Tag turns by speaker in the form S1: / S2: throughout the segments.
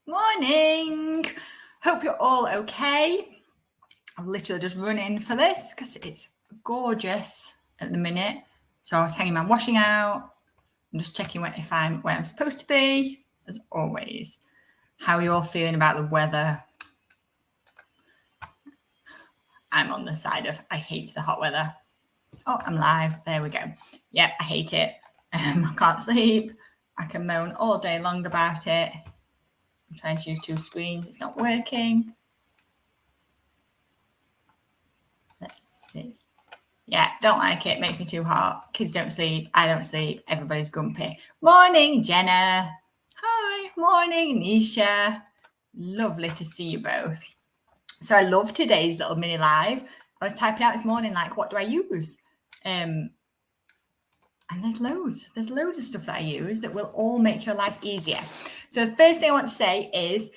S1: Morning. Hope you're all okay. I've literally just run in for this because it's gorgeous at the minute. So I was hanging my washing out and just checking if I'm where I'm supposed to be, as always. How are you all feeling about the weather? I'm on the side of I hate the hot weather. Oh, I'm live. There we go. Yeah, I hate it. I can't sleep. I can moan all day long about it. I'm trying to use two screens. It's not working. Let's see. Yeah, don't like it. Makes me too hot. Kids don't sleep. I don't sleep. Everybody's grumpy. Morning, Jenna. Hi. Morning, Nisha. Lovely to see you both. So I love today's little mini live. I was typing out this morning, like, what do I use? And there's loads. There's loads of stuff that I use that will all make your life easier. So the first thing I want to say is,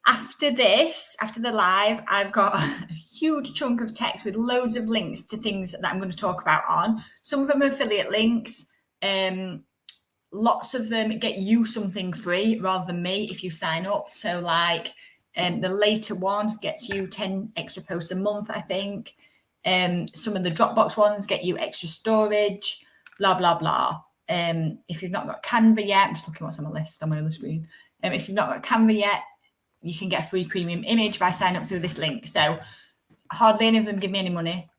S1: after the live, I've got a huge chunk of text with loads of links to things that I'm going to talk about on. Some of them are affiliate links. Lots of them get you something free rather than me if you sign up. So like the later one gets you 10 extra posts a month, I think. Some of the Dropbox ones get you extra storage, blah, blah, blah. If you've not got Canva yet, I'm just looking what's on my list on my other screen. If you've not got Canva yet, you can get a free premium image by signing up through this link. So hardly any of them give me any money,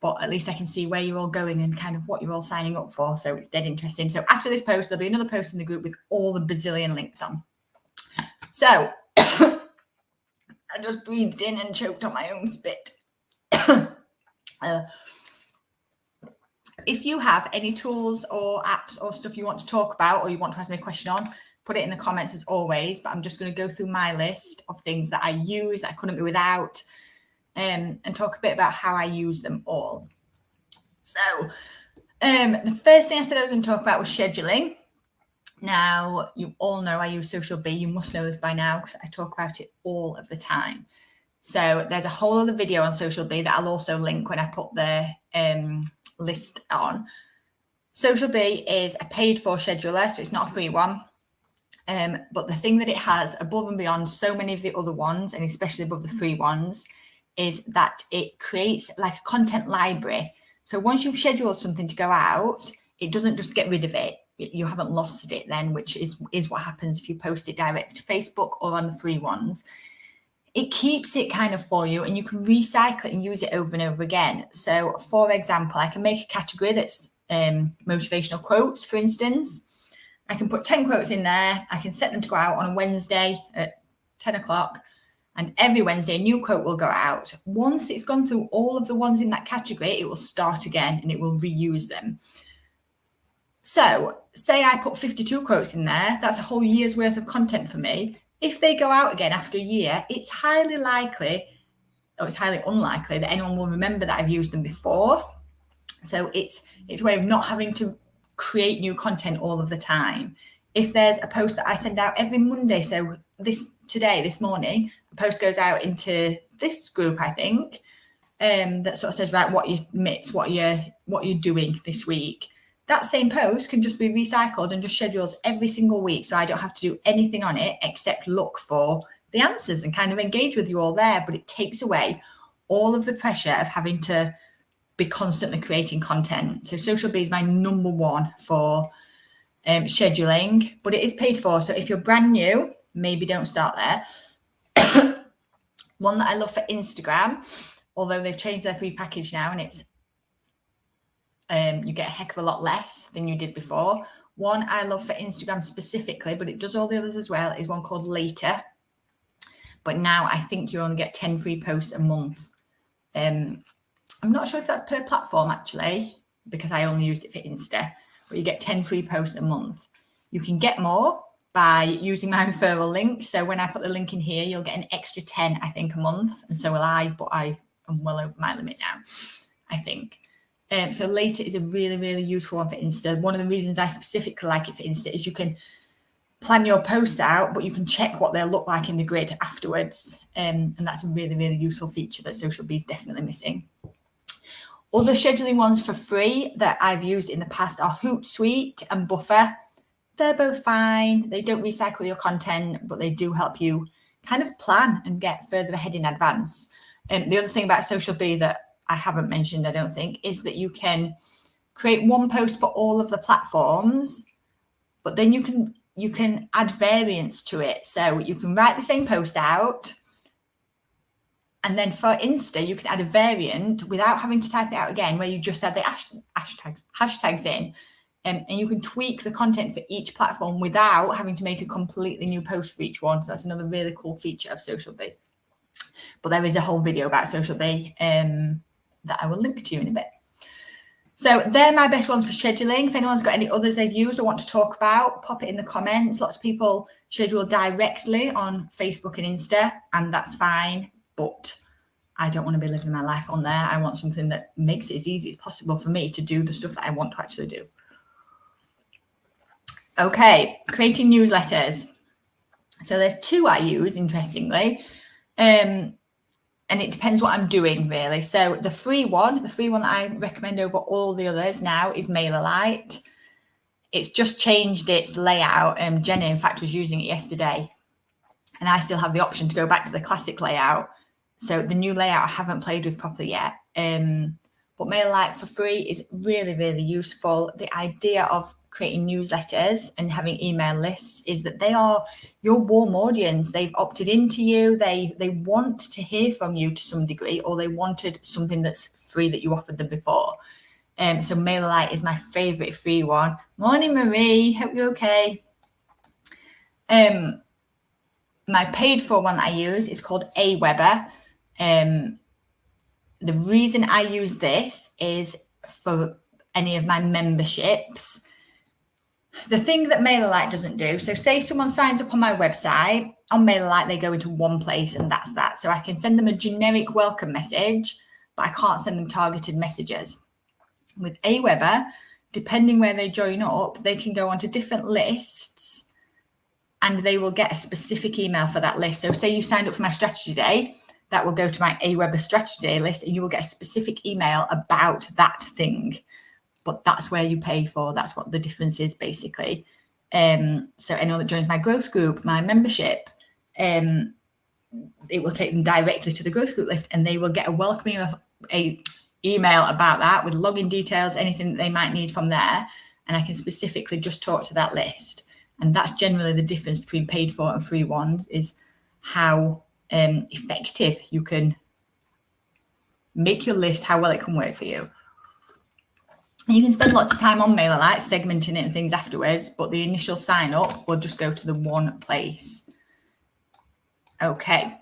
S1: but at least I can see where you're all going and kind of what you're all signing up for. So it's dead interesting. So after this post, there'll be another post in the group with all the bazillion links on. So I just breathed in and choked on my own spit. If you have any tools or apps or stuff you want to talk about or you want to ask me a question on, put it in the comments as always, but I'm just going to go through my list of things that I use that I couldn't be without, and talk a bit about how I use them all. So the first thing I said I was going to talk about was scheduling. Now, you all know I use Social Bee. You must know this by now because I talk about it all of the time. So there's a whole other video on Social Bee that I'll also link when I put the list on. Social Bee is a paid for scheduler, so it's not a free one. But the thing that it has above and beyond so many of the other ones, and especially above the free ones, is that it creates like a content library. So once you've scheduled something to go out, it doesn't just get rid of it. You haven't lost it then, which is what happens if you post it direct to Facebook or on the free ones. It keeps it kind of for you and you can recycle it and use it over and over again. So for example, I can make a category that's motivational quotes, for instance. I can put 10 quotes in there. I can set them to go out on a Wednesday at 10 o'clock. And every Wednesday, a new quote will go out. Once it's gone through all of the ones in that category, it will start again and it will reuse them. So say I put 52 quotes in there. That's a whole year's worth of content for me. If they go out again after a year, it's highly unlikely that anyone will remember that I've used them before. So it's a way of not having to create new content all of the time. If there's a post that I send out every Monday, so this morning, a post goes out into this group, I think, that sort of says, right, what you're doing this week. That same post can just be recycled and just schedules every single week. So I don't have to do anything on it except look for the answers and kind of engage with you all there. But it takes away all of the pressure of having to be constantly creating content. So Social Bee is my number one for scheduling, but it is paid for. So if you're brand new, maybe don't start there. One that I love for Instagram, although they've changed their free package now and it's you get a heck of a lot less than you did before. One I love for Instagram specifically, but it does all the others as well, is one called Later. But now I think you only get 10 free posts a month. I'm not sure if that's per platform actually, because I only used it for Insta, but you get 10 free posts a month. You can get more by using my referral link. So when I put the link in here, you'll get an extra 10, I think, a month. And so will I, but I am well over my limit now, I think. So Later is a really, really useful one for Insta. One of the reasons I specifically like it for Insta is you can plan your posts out, but you can check what they'll look like in the grid afterwards. And that's a really, really useful feature that Social Bee is definitely missing. Other scheduling ones for free that I've used in the past are Hootsuite and Buffer. they're both fine. They don't recycle your content, but they do help you kind of plan and get further ahead in advance. And the other thing about Social Bee that I haven't mentioned, I don't think, is that you can create one post for all of the platforms, but then you can add variants to it. So you can write the same post out, and then for Insta, you can add a variant without having to type it out again, where you just add the hashtags in. And you can tweak the content for each platform without having to make a completely new post for each one. So that's another really cool feature of Social Bee. But there is a whole video about Social Bee that I will link to you in a bit. So they're my best ones for scheduling. If anyone's got any others they've used or want to talk about, pop it in the comments. Lots of people schedule directly on Facebook and Insta, and that's fine. But I don't want to be living my life on there. I want something that makes it as easy as possible for me to do the stuff that I want to actually do. Okay, creating newsletters. So there's two I use, interestingly. And it depends what I'm doing, really. So the free one that I recommend over all the others now is MailerLite. It's just changed its layout. Jenna, in fact, was using it yesterday. And I still have the option to go back to the classic layout. So the new layout I haven't played with properly yet. But MailerLite for free is really, really useful. The idea of creating newsletters and having email lists is that they are your warm audience. They've opted into you. They want to hear from you to some degree, or they wanted something that's free that you offered them before. So MailerLite is my favorite free one. Morning, Marie. Hope you're okay. My paid for one that I use is called Aweber. The reason I use this is for any of my memberships. The thing that MailerLite doesn't do, so say someone signs up on my website, on MailerLite, they go into one place and that's that. So I can send them a generic welcome message, but I can't send them targeted messages. With Aweber, depending where they join up, they can go onto different lists and they will get a specific email for that list. So say you signed up for my strategy day, that will go to my Aweber strategy day list and you will get a specific email about that thing. But that's where you pay for. That's what the difference is, basically. So anyone that joins my growth group, my membership, it will take them directly to the growth group list and they will get a welcome email about that with login details, anything that they might need from there. And I can specifically just talk to that list. And that's generally the difference between paid for and free ones, is how effective you can make your list, how well it can work for you. You can spend lots of time on MailerLite, segmenting it and things afterwards, but the initial sign up will just go to the one place. Okay.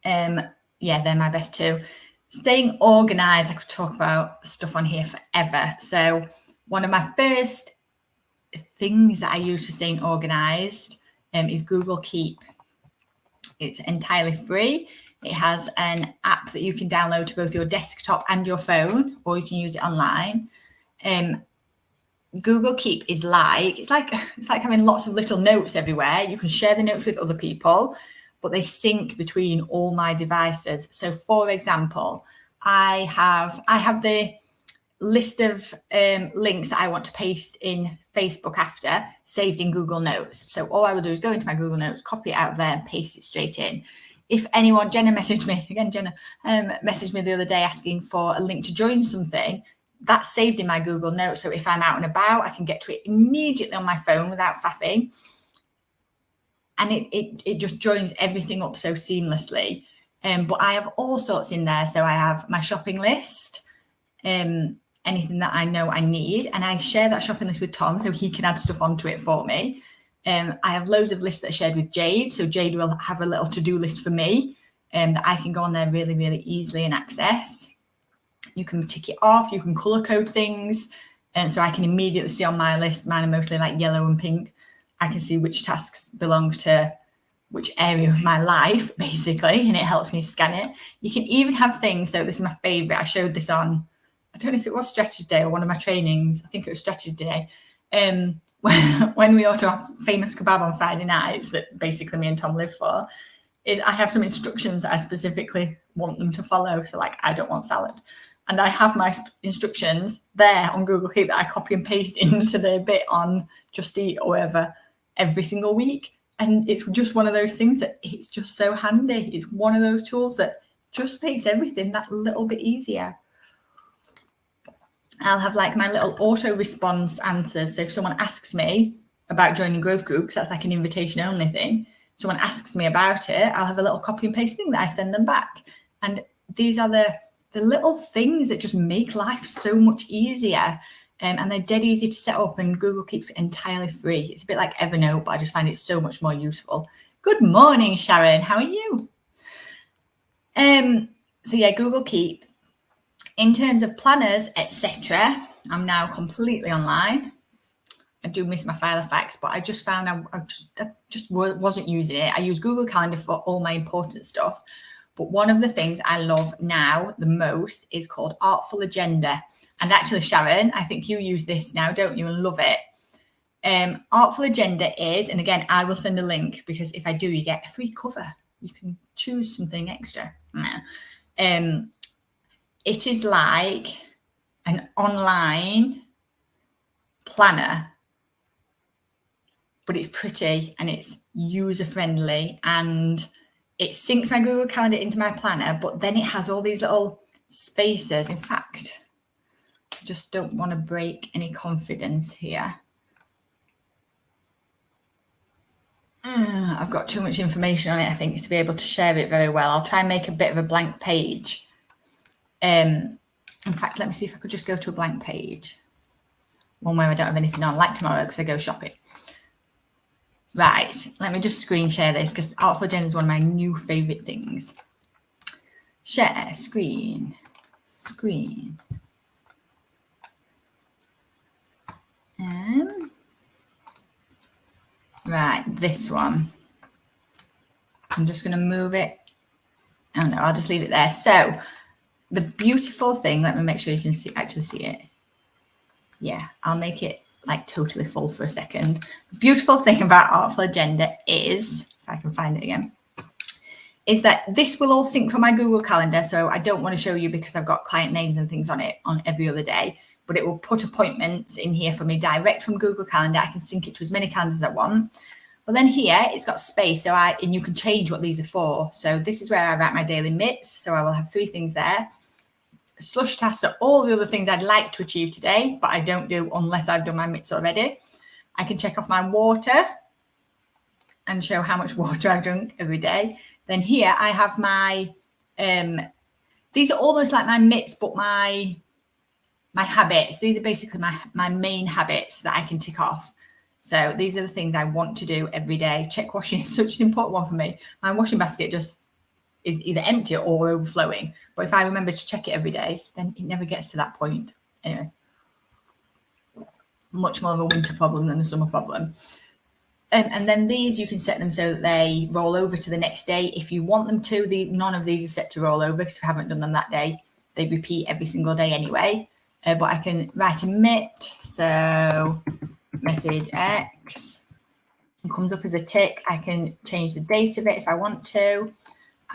S1: Yeah, they're my best two. Staying organized, I could talk about stuff on here forever. So one of my first things that I use for staying organized is Google Keep. It's entirely free. It has an app that you can download to both your desktop and your phone, or you can use it online. Google Keep is it's like having lots of little notes everywhere. You can share the notes with other people, but they sync between all my devices. So for example, I have the list of links that I want to paste in Facebook after saved in Google Notes. So all I will do is go into my Google Notes, copy it out of there and paste it straight in. If anyone, Jenna messaged me the other day asking for a link to join something, that's saved in my Google Notes. So if I'm out and about, I can get to it immediately on my phone without faffing. And it just joins everything up so seamlessly. But I have all sorts in there. So I have my shopping list, anything that I know I need. And I share that shopping list with Tom so he can add stuff onto it for me. I have loads of lists that are shared with Jade. So Jade will have a little to-do list for me that I can go on there really, really easily and access. You can tick it off. You can color code things. And so I can immediately see on my list, mine are mostly like yellow and pink. I can see which tasks belong to which area of my life, basically, and it helps me scan it. You can even have things. So this is my favorite. I showed this on, I don't know if it was Strategy Day or one of my trainings. I think it was Strategy Day. When we order our famous kebab on Friday nights that basically me and Tom live for, is I have some instructions that I specifically want them to follow. So like, I don't want salad. And I have my instructions there on Google Keep that I copy and paste into the bit on Just Eat or whatever every single week. And it's just one of those things that it's just so handy. It's one of those tools that just makes everything that little bit easier. I'll have like my little auto response answers. So if someone asks me about joining growth groups, that's like an invitation only thing. Someone asks me about it, I'll have a little copy and paste thing that I send them back. And these are the little things that just make life so much easier. And they're dead easy to set up, and Google Keeps it entirely free. It's a bit like Evernote, but I just find it so much more useful. Good morning, Sharon. How are you? So yeah, Google Keep. In terms of planners, etc., I'm now completely online. I do miss my file of facts, but I just found I just wasn't using it. I use Google Calendar for all my important stuff. But one of the things I love now the most is called Artful Agenda. And actually, Sharon, I think you use this now, don't you, and love it. Artful Agenda is, and again, I will send a link because if I do, you get a free cover. You can choose something extra. It is like an online planner, but it's pretty and it's user-friendly, and it syncs my Google Calendar into my planner, but then it has all these little spaces. In fact, I just don't want to break any confidence here. I've got too much information on it, I think, to be able to share it very well. I'll try and make a bit of a blank page. In fact, let me see if I could just go to a blank page. One where I don't have anything on, like tomorrow, because I go shopping. Right, let me just screen share this because Artful Agenda is one of my new favourite things. Share, screen. Right, this one. I'm just going to move it. Oh no, I'll just leave it there. So the beautiful thing, let me make sure you can actually see it. Yeah, I'll make it like totally full for a second. The beautiful thing about Artful Agenda is, if I can find it again, is that this will all sync from my Google Calendar. So I don't want to show you because I've got client names and things on it on every other day, but it will put appointments in here for me direct from Google Calendar. I can sync it to as many calendars as I want. But then here it's got space, and you can change what these are for. So this is where I write my daily mitts. So I will have 3 things there. Slush tasks are all the other things I'd like to achieve today, but I don't do unless I've done my mitts already. I can check off my water and show how much water I've drunk every day. Then here I have my, these are almost like my mitts, but my habits. These are basically my main habits that I can tick off. So these are the things I want to do every day. Check washing is such an important one for me. My washing basket just is either empty or overflowing. But if I remember to check it every day, then it never gets to that point. Anyway, much more of a winter problem than a summer problem. And then these, you can set them so that they roll over to the next day. If you want them to, none of these are set to roll over because if you haven't done them that day, they repeat every single day anyway. But I can write a mitt. So message X. It comes up as a tick. I can change the date of it if I want to.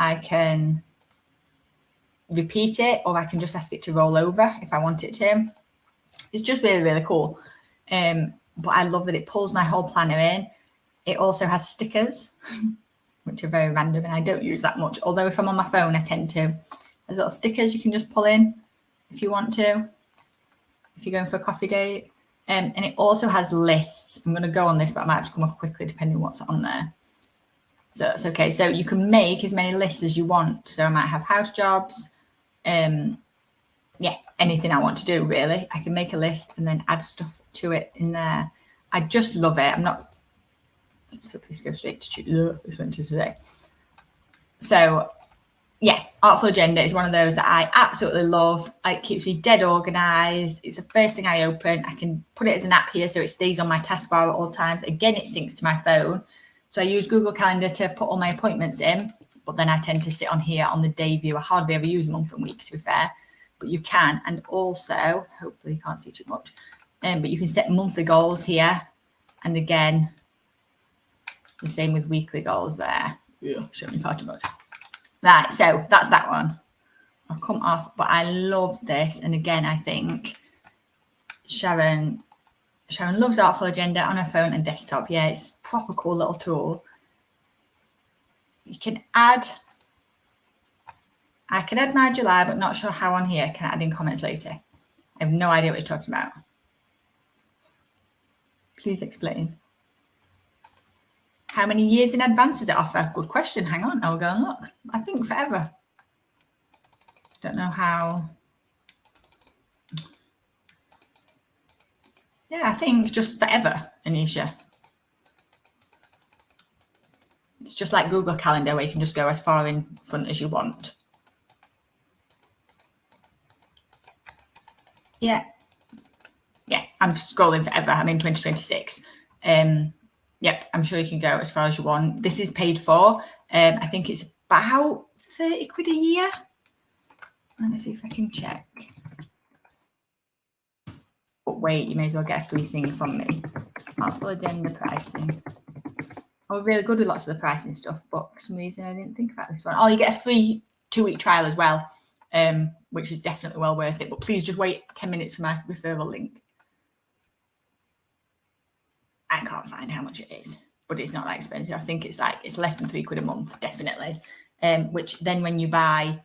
S1: I can repeat it, or I can just ask it to roll over if I want it to. It's just really, really cool. But I love that it pulls my whole planner in. It also has stickers, which are very random, and I don't use that much. Although if I'm on my phone, I tend to. There's little stickers you can just pull in if you want to, if you're going for a coffee date. And it also has lists. I'm going to go on this, but I might have to come off quickly depending on what's on there. So that's okay. So you can make as many lists as you want. So I might have house jobs. Yeah, anything I want to do, really. I can make a list and then add stuff to it in there. I just love it. Let's hope this goes straight to this went to today. So yeah, Artful Agenda is one of those that I absolutely love. It keeps me dead organized. It's the first thing I open. I can put it as an app here so it stays on my taskbar at all times. Again, it syncs to my phone. So I use Google Calendar to put all my appointments in, but then I tend to sit on here on the day view. I hardly ever use month and week, to be fair, but you can. And also, hopefully you can't see too much, but you can set monthly goals here. And again, the same with weekly goals there. Yeah, showing you far too much. Right, so that's that one. I'll come off, but I love this. And again, I think Sharon loves Artful Agenda on her phone and desktop. Yeah, it's a proper cool little tool. You can add, I can add my July, but not sure how on here. Can I add in comments later? I have no idea what you're talking about. Please explain. How many years in advance does it offer? Good question. Hang on, I'll go and look. I think forever. Don't know how. Yeah, I think just forever, Anisha. It's just like Google Calendar where you can just go as far in front as you want. Yeah. Yeah, I'm scrolling forever. I'm in 2026. Yep, I'm sure you can go as far as you want. This is paid for. I think it's about 30 quid a year. Let me see if I can check. But wait, you may as well get a free thing from me. Artful Agenda pricing. I was really good with lots of the pricing stuff, but for some reason I didn't think about this one. Oh, you get a free 2-week trial as well, which is definitely well worth it. But please just wait 10 minutes for my referral link. I can't find how much it is, but it's not that expensive. I think it's less than 3 quid a month, definitely. Which then when you buy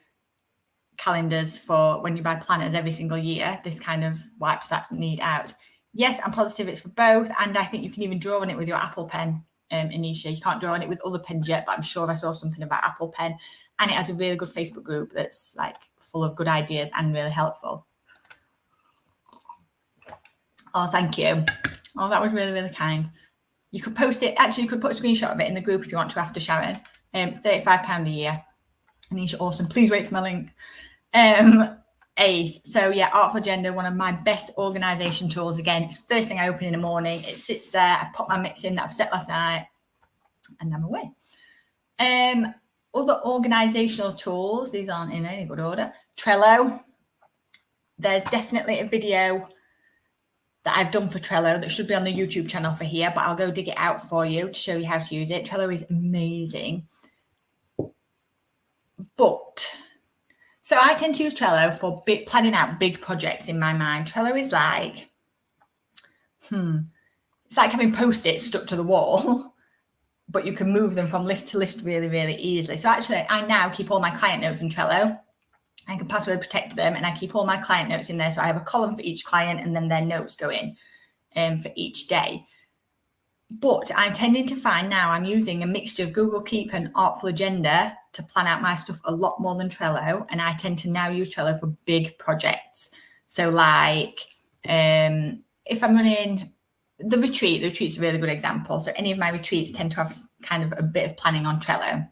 S1: calendars when you buy planners every single year, this kind of wipes that need out. Yes, I'm positive it's for both. And I think you can even draw on it with your Apple Pen, Anisha. You can't draw on it with other pens yet, but I'm sure I saw something about Apple Pen. And it has a really good Facebook group that's like full of good ideas and really helpful. Oh, thank you. Oh, that was really, really kind. You could post it. Actually, you could put a screenshot of it in the group if you want to after Sharon. £35 a year. Anisha, awesome. Please wait for my link. Ace. So yeah, Artful Agenda, one of my best organisation tools. Again, it's the first thing I open in the morning. It sits there. I put my mitts in that I've set last night, and I'm away. Other organisational tools. These aren't in any good order. Trello. There's definitely a video that I've done for Trello that should be on the YouTube channel for here, but I'll go dig it out for you to show you how to use it. Trello is amazing. So I tend to use Trello for planning out big projects in my mind. Trello is like, it's like having Post-its stuck to the wall, but you can move them from list to list really, really easily. So actually, I now keep all my client notes in Trello. I can password protect them, and I keep all my client notes in there. So I have a column for each client, and then their notes go in for each day. But I'm tending to find now I'm using a mixture of Google Keep and Artful Agenda to plan out my stuff a lot more than Trello. And I tend to now use Trello for big projects. So like if I'm running the retreat's a really good example. So any of my retreats tend to have kind of a bit of planning on Trello.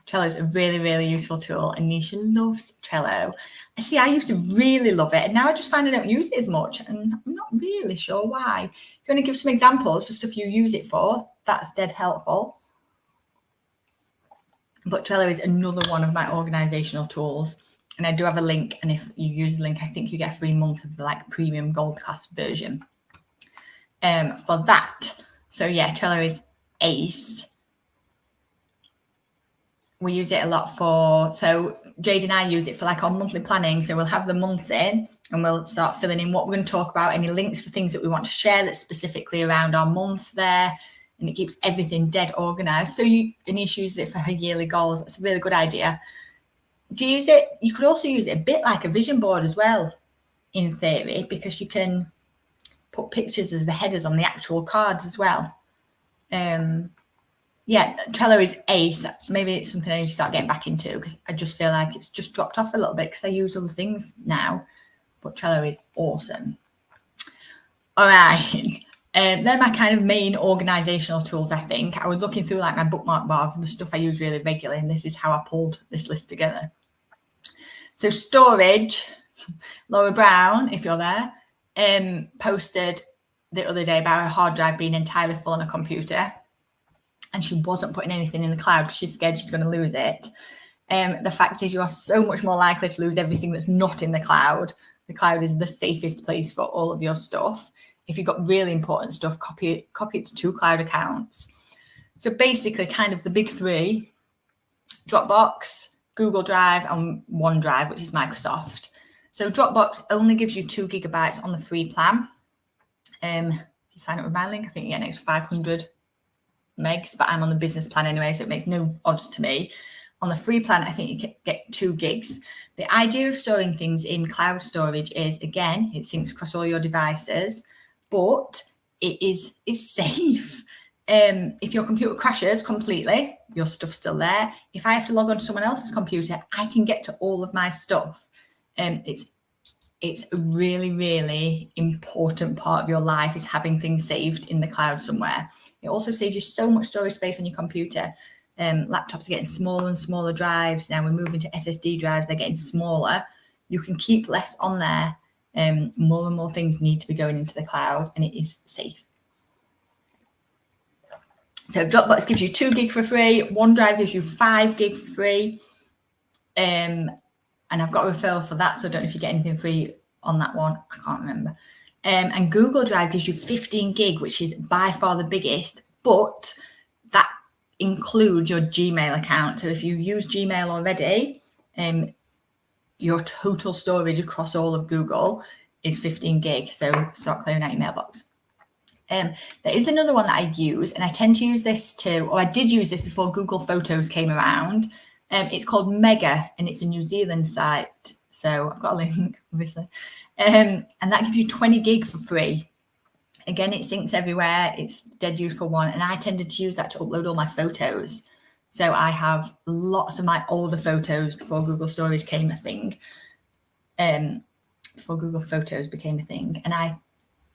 S1: Trello is a really, really useful tool, and Nisha loves Trello. See, I used to really love it, and now I just find I don't use it as much, and I'm not really sure why. If you want to give some examples for stuff you use it for, that's dead helpful. But Trello is another one of my organizational tools, and I do have a link, and if you use the link, I think you get a free month of the like premium gold class version for that. So yeah, Trello is ace. We use it a lot so Jade and I use it for like our monthly planning. So we'll have the months in and we'll start filling in what we're going to talk about, any links for things that we want to share that's specifically around our month there. And it keeps everything dead organized. So Anisha uses it for her yearly goals. That's a really good idea. Do you use it? You could also use it a bit like a vision board as well, in theory, because you can put pictures as the headers on the actual cards as well. Yeah, Trello is ace. Maybe it's something I need to start getting back into because I just feel like it's just dropped off a little bit because I use other things now. But Trello is awesome. All right. They're my kind of main organizational tools, I think. I was looking through like my bookmark bar for the stuff I use really regularly, and this is how I pulled this list together. So storage, Laura Brown, if you're there, posted the other day about her hard drive being entirely full on a computer. And she wasn't putting anything in the cloud because she's scared she's going to lose it. The fact is you are so much more likely to lose everything that's not in the cloud. The cloud is the safest place for all of your stuff. If you've got really important stuff, copy it to 2 cloud accounts. So basically kind of the big 3, Dropbox, Google Drive and OneDrive, which is Microsoft. So Dropbox only gives you 2 gigabytes on the free plan. You sign up with my link, I think you get an extra 500 megs, but I'm on the business plan anyway, so it makes no odds to me. On the free plan, I think you get 2 gigs. The idea of storing things in cloud storage is, again, it syncs across all your devices, but it's safe. If your computer crashes completely, your stuff's still there. If I have to log on to someone else's computer, I can get to all of my stuff. It's a really, really important part of your life is having things saved in the cloud somewhere. It also saves you so much storage space on your computer. Laptops are getting smaller and smaller drives. Now we're moving to SSD drives. They're getting smaller. You can keep less on there. More and more things need to be going into the cloud, and it is safe. So Dropbox gives you 2 gig for free. OneDrive gives you 5 gig for free. And I've got a referral for that, so I don't know if you get anything free on that one. I can't remember. And Google Drive gives you 15 gig, which is by far the biggest, but that includes your Gmail account. So if you use Gmail already, your total storage across all of Google is 15 gig. So start clearing out your mailbox. There is another one that I use, and I tend to use this too, or I did use this before Google Photos came around. It's called Mega, and it's a New Zealand site. So I've got a link, obviously. And that gives you 20 gig for free. Again, it syncs everywhere. It's dead useful one. And I tended to use that to upload all my photos. So I have lots of my older photos before Google Storage came a thing. Before Google Photos became a thing. And I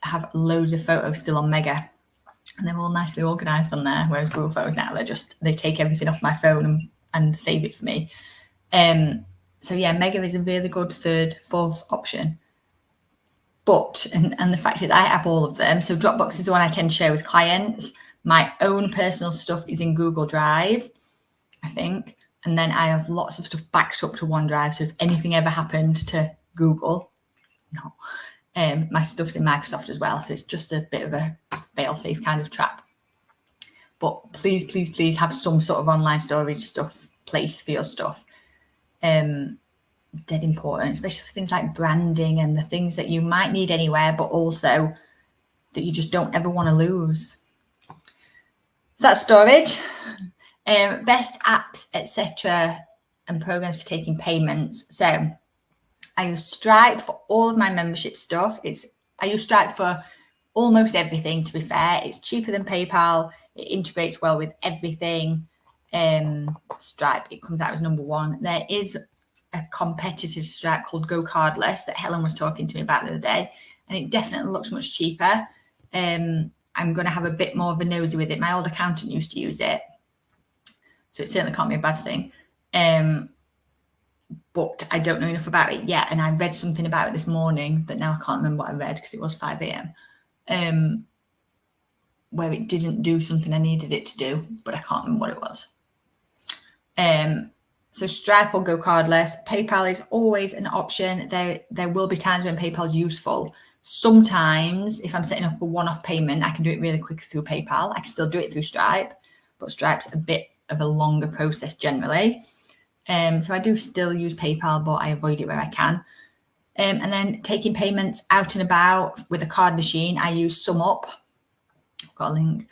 S1: have loads of photos still on Mega. And they're all nicely organized on there. Whereas Google Photos now, they take everything off my phone and save it for me. So yeah, Mega is a really good 3rd, 4th option. But, and the fact is I have all of them. So Dropbox is the one I tend to share with clients. My own personal stuff is in Google Drive, I think. And then I have lots of stuff backed up to OneDrive. So if anything ever happened to Google, my stuff's in Microsoft as well. So it's just a bit of a fail-safe kind of trap. But please, please, please have some sort of online storage place for your stuff. Dead important, especially for things like branding and the things that you might need anywhere, but also that you just don't ever want to lose. So that's storage. Best apps, etc., and programs for taking payments. So I use Stripe for all of my membership stuff. I use Stripe for almost everything, to be fair. It's cheaper than PayPal. It integrates well with everything. Stripe, it comes out as number 1. There is a competitive Stripe called Go Cardless that Helen was talking to me about the other day, and it definitely looks much cheaper. I'm going to have a bit more of a nosy with it. My old accountant used to use it, so it certainly can't be a bad thing. But I don't know enough about it yet, and I read something about it this morning that now I can't remember what I read because it was 5 a.m. Where it didn't do something I needed it to do, but I can't remember what it was. So Stripe or Go Cardless. PayPal is always an option. There will be times when PayPal is useful. Sometimes if I'm setting up a one-off payment, I can do it really quickly through PayPal. I can still do it through Stripe, but Stripe's a bit of a longer process generally. So I do still use PayPal, but I avoid it where I can. And then taking payments out and about with a card machine, I use SumUp. I've got a link.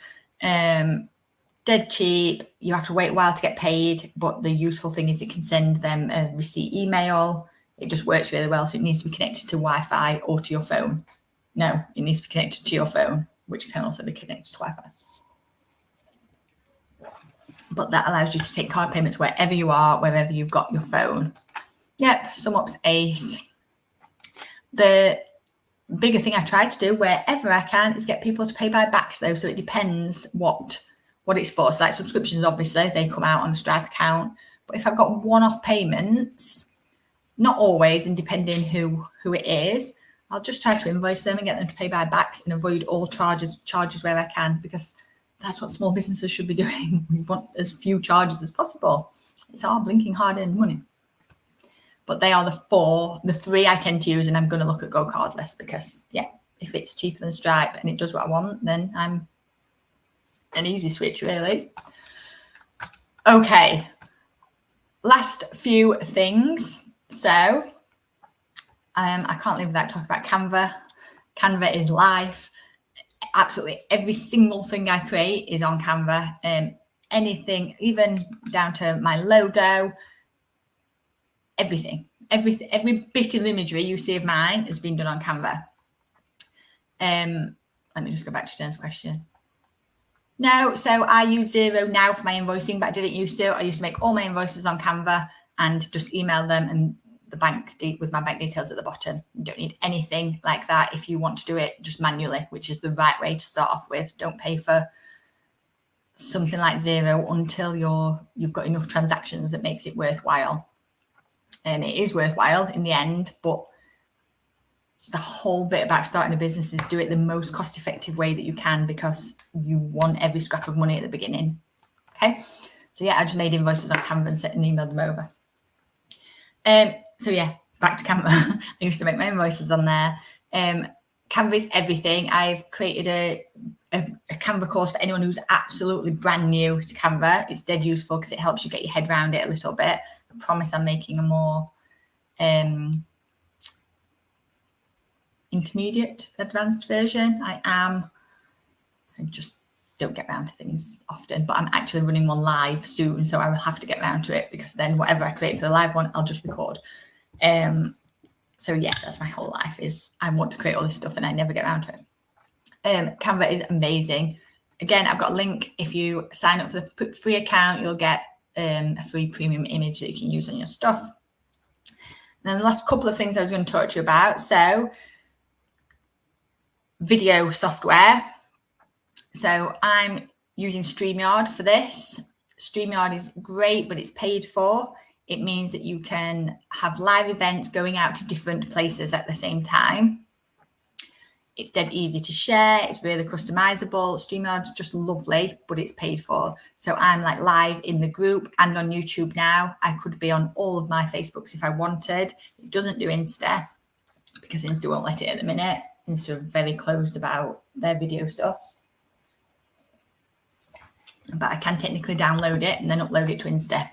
S1: Dead cheap. You have to wait a while to get paid, but the useful thing is it can send them a receipt email. It just works really well. So it needs to be connected to Wi-Fi or to your phone. No, it needs to be connected to your phone, which can also be connected to Wi-Fi. But that allows you to take card payments wherever you are, wherever you've got your phone. Yep, SumUp's ace. The bigger thing I try to do wherever I can is get people to pay by backs though. So it depends what it's for. So like subscriptions, obviously, they come out on a Stripe account. But if I've got one-off payments, not always, and depending who it is, I'll just try to invoice them and get them to pay by backs and avoid all charges where I can, because that's what small businesses should be doing. We want as few charges as possible. It's our blinking hard-earned money. But they are the 3 I tend to use, and I'm going to look at Go Cardless because, yeah, if it's cheaper than Stripe and it does what I want, then I'm an easy switch, really. Okay. last few things. So I can't leave without talking about Canva. Canva is life. Absolutely every single thing I create is on Canva. Anything, even down to my logo, everything, every bit of imagery you see of mine has been done on Canva. Let me just go back to Jen's question. No, so I use Xero now for my invoicing, but I didn't used to. I used to make all my invoices on Canva and just email them and the bank with my bank details at the bottom. You don't need anything like that if you want to do it just manually, which is the right way to start off with. Don't pay for something like Xero until you've got enough transactions that makes it worthwhile. And it is worthwhile in the end, but the whole bit about starting a business is do it the most cost-effective way that you can, because you want every scrap of money at the beginning. Okay, so yeah, I just made invoices on Canva and emailed them over. So yeah, back to Canva. I used to make my invoices on there. Canva is everything. I've created a Canva course for anyone who's absolutely brand new to Canva. It's dead useful because it helps you get your head around it a little bit. I promise I'm making a more intermediate advanced version. I just don't get around to things often, but I'm actually running one live soon, so I will have to get around to it, because then whatever I create for the live one, I'll just record. So yeah, that's my whole life, is I want to create all this stuff and I never get around to it. Canva is amazing. Again, I've got a link. If you sign up for the free account, you'll get a free premium image that you can use on your stuff. And then the last couple of things I was going to talk to you about. So video software. So I'm using StreamYard for this. StreamYard is great, but it's paid for. It means that you can have live events going out to different places at the same time. It's dead easy to share. It's really customizable. StreamYard's just lovely, but it's paid for. So I'm like live in the group and on YouTube now. I could be on all of my Facebooks if I wanted. It doesn't do Insta, because Insta won't let it at the minute. Insta are very closed about their video stuff. But I can technically download it and then upload it to Insta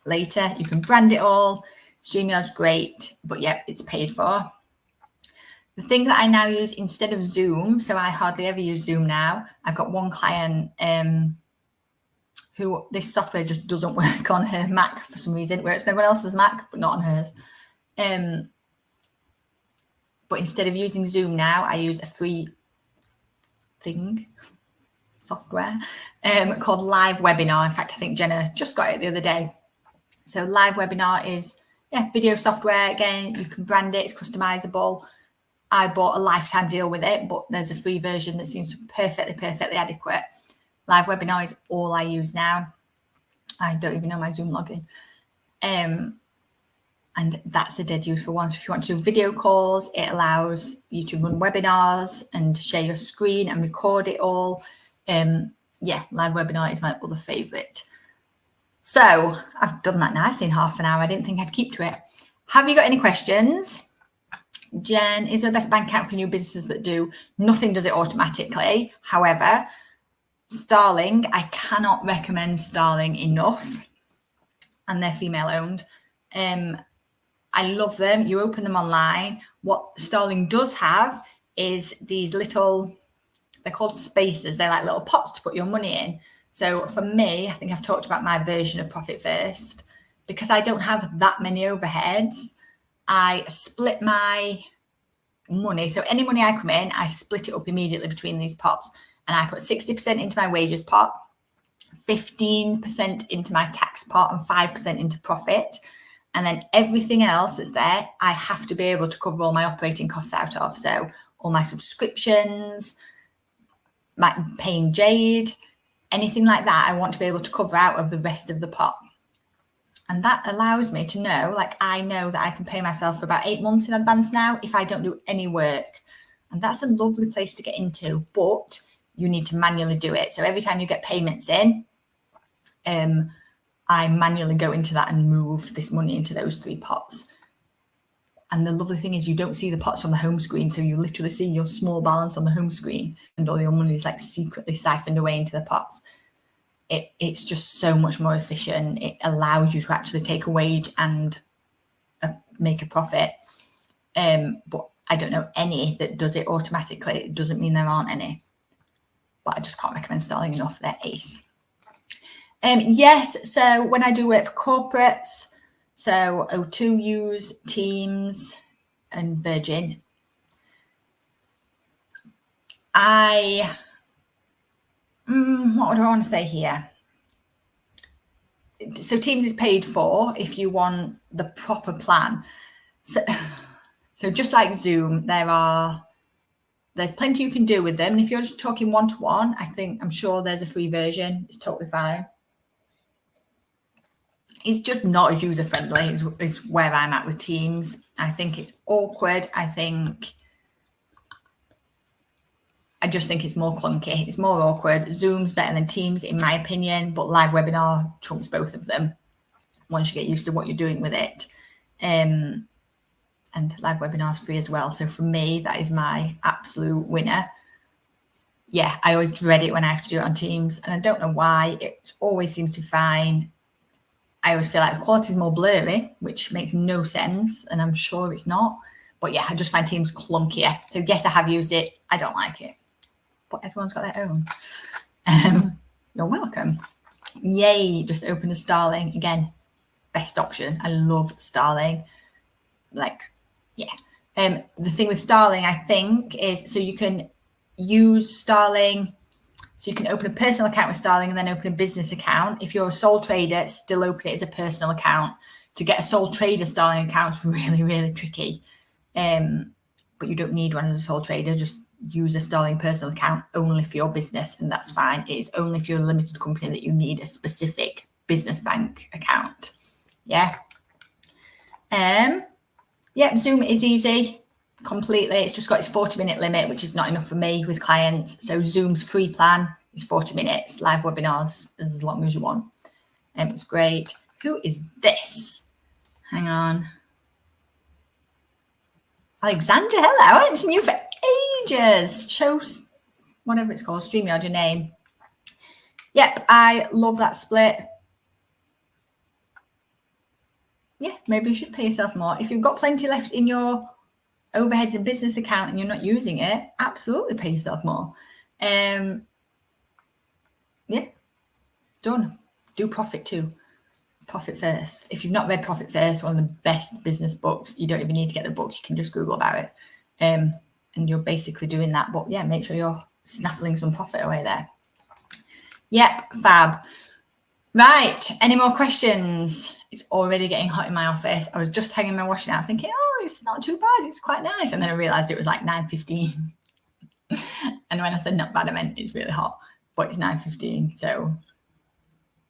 S1: later. You can brand it all. StreamYard's great, but yep, it's paid for. The thing that I now use instead of Zoom, so I hardly ever use Zoom now. I've got one client who this software just doesn't work on her Mac for some reason. It works on everyone else's Mac, but not on hers. But instead of using Zoom now, I use a free thing, software, called Live Webinar. In fact, I think Jenna just got it the other day. So Live Webinar is video software. Again, you can brand it. It's customizable. I bought a lifetime deal with it, but there's a free version that seems perfectly adequate. Live Webinar is all I use now. I don't even know my Zoom login. And that's a dead useful one. So if you want to do video calls, it allows you to run webinars and share your screen and record it all. Live Webinar is my other favorite. So I've done that nicely in half an hour. I didn't think I'd keep to it. Have you got any questions? Jen, is there a best bank account for new businesses that do? Nothing does it automatically. However, Starling, I cannot recommend Starling enough. And they're female owned. I love them. You open them online. What Starling does have is these little, they're called spacers. They're like little pots to put your money in. So for me, I think I've talked about my version of Profit First. Because I don't have that many overheads, I split my money. So any money I come in, I split it up immediately between these pots. And I put 60% into my wages pot, 15% into my tax pot, and 5% into profit. And then everything else that's there, I have to be able to cover all my operating costs out of. So all my subscriptions, my paying Jade, anything like that, I want to be able to cover out of the rest of the pot. And that allows me to know, like, I know that I can pay myself for about 8 months in advance now if I don't do any work. And that's a lovely place to get into, but you need to manually do it. So every time you get payments in, I manually go into that and move this money into those 3 pots. And the lovely thing is you don't see the pots on the home screen. So you literally see your small balance on the home screen and all your money is like secretly siphoned away into the pots. it's just so much more efficient. It allows you to actually take a wage and make a profit. But I don't know any that does it automatically. It doesn't mean there aren't any, but I just can't recommend Starling enough. They're ace. Yes, so when I do work for corporates, so O2 use Teams and Virgin. What would I want to say here? So Teams is paid for if you want the proper plan. So just like Zoom, there's plenty you can do with them. And if you're just talking one-to-one, I'm sure there's a free version. It's totally fine. It's just not as user-friendly is where I'm at with Teams. I think it's awkward. I just think it's more clunky. It's more awkward. Zoom's better than Teams, in my opinion, but live webinar trumps both of them once you get used to what you're doing with it. And live webinar's free as well. So for me, that is my absolute winner. Yeah, I always dread it when I have to do it on Teams, and I don't know why. It always seems to be fine. I always feel like the quality is more blurry, which makes no sense, and I'm sure it's not. But yeah, I just find Teams clunkier. So yes, I have used it. I don't like it. But everyone's got their own. You're welcome. Yay, just opened a Starling. Again, best option. I love Starling. The thing with Starling, I think, is so you can use Starling. So you can open a personal account with Starling and then open a business account. If you're a sole trader, still open it as a personal account. To get a sole trader Starling account is really, really tricky. But you don't need one as a sole trader. Just use a Starling personal account only for your business, and that's fine. It is only if you're a limited company that you need a specific business bank account. Yeah. Zoom is easy. Completely. It's just got its 40-minute limit, which is not enough for me with clients. So Zoom's free plan is 40 minutes. Live webinars as long as you want. It's great. Who is this? Hang on. Alexandra, hello. I haven't seen you for ages. Show whatever it's called, StreamYard, your name. Yep, I love that split. Yeah, maybe you should pay yourself more. If you've got plenty left in your overheads and business account and you're not using it, absolutely pay yourself more. Yeah, done. Do Profit too. Profit First. If you've not read Profit First, one of the best business books, you don't even need to get the book. You can just Google about it. And you're basically doing that. But yeah, make sure you're snaffling some profit away there. Yep, fab. Right, any more questions? It's already getting hot in my office. I was just hanging my washing out thinking, oh, it's not too bad. It's quite nice. And then I realised it was like 9:15. And when I said not bad, I meant it's really hot. But it's 9:15, so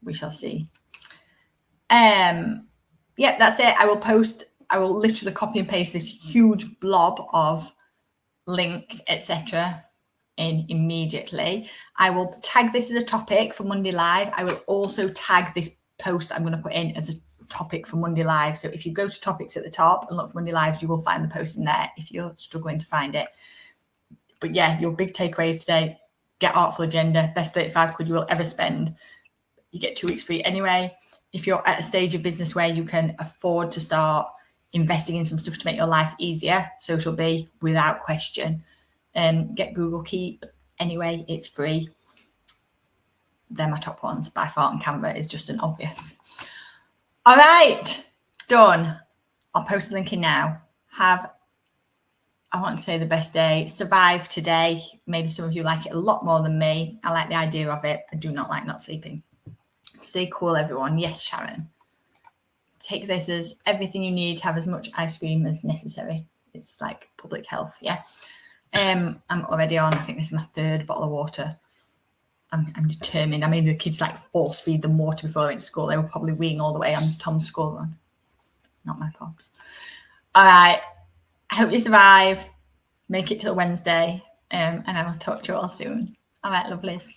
S1: we shall see. Yeah, that's it. I will literally copy and paste this huge blob of links, etc. in immediately. I will tag this as a topic for Monday Live. I will also tag this post that I'm going to put in as a topic for Monday Live. So if you go to topics at the top and look for Monday Live, you will find the post in there if you're struggling to find it. But yeah, your big takeaways today: get Artful Agenda, best 35 quid you will ever spend. You get 2 weeks free anyway. If you're at a stage of business where you can afford to start investing in some stuff to make your life easier, Social Bee, without question. Get Google Keep anyway, it's free. They're my top ones by far, and Canva is just an obvious. All right, done. I'll post the link in now. I want to say the best day. Survive today. Maybe some of you like it a lot more than me. I like the idea of it. I do not like not sleeping. Stay cool, everyone. Yes, Sharon. Take this as everything you need to have as much ice cream as necessary. It's like public health, yeah. I'm already on, I think this is my 3rd bottle of water. I'm determined. I made the kids like force feed them water before they went to school. They were probably weeing all the way on Tom's school run. Not my pops. All right. I hope you survive. Make it till Wednesday. And I will talk to you all soon. All right, lovelies.